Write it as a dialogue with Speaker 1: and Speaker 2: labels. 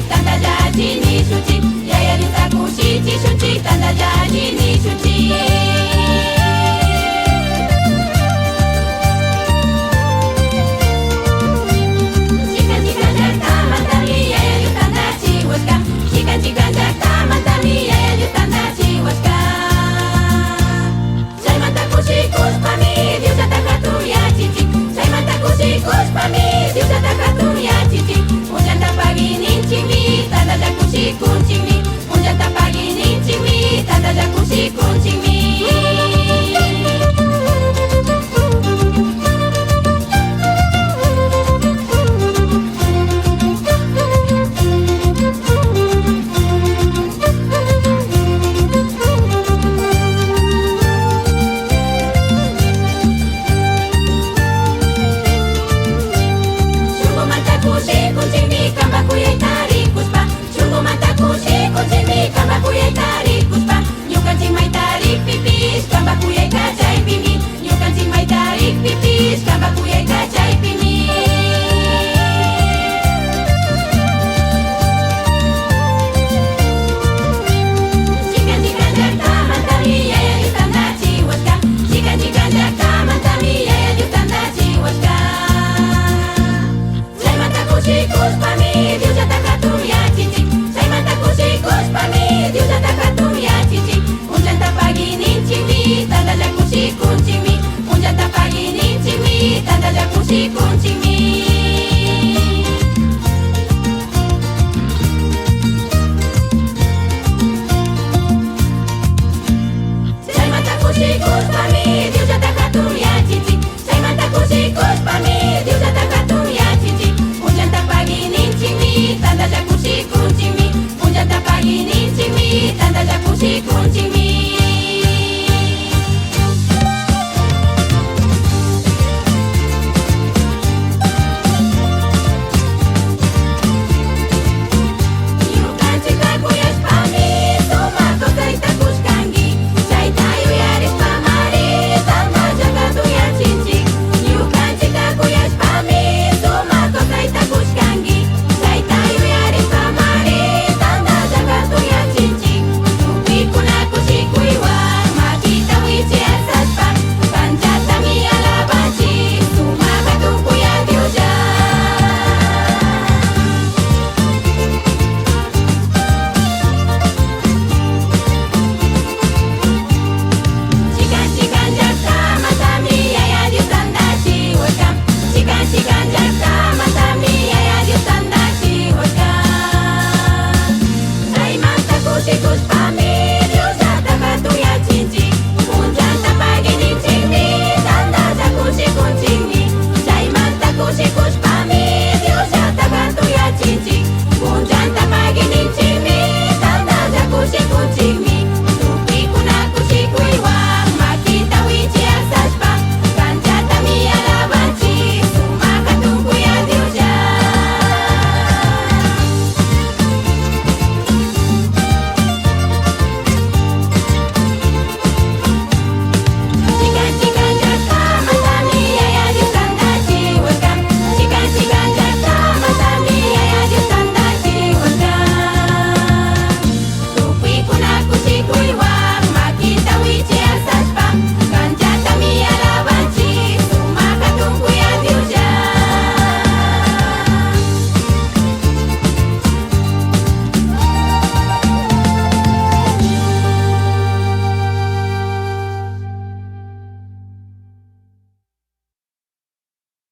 Speaker 1: tanda jadi ni suci, yaya disaku suci suci, tanda jadi ni suci. Jika Jakarta mantami, yaya di tanda jiwaska. Jika Jakarta mantami, yaya di tanda jiwaska. Saya mataku sikus pami, diusa takatu ya cici. Saya mataku sikus pami, diusa takatu ya cici. Hujan tak pagi nincing mi, tanda jaku si kuncing mi. Hujan tak pagi nincing mi, tanda jaku si kuncing mi. Kambaku yai tarik puspa, nyukan cing mai tarik pipis. Kambaku yai kacai pimi, nyukan cing mai tarik pipis. Kambaku yai kacai pimi. Jika Jakarta mantami, yaya di tanda jiwaska. Jika Jakarta mantami, yaya di tanda jiwaska. Saya mataku sikus pami, diusa takatu ya cici. Saya mataku sikus pami, diusa takatu ya cici. Hujan tak pagi nincing mi, tanda jaku si kuncing mi. Hujan tak pagi nincing mi, tanda jaku si kuncing mi.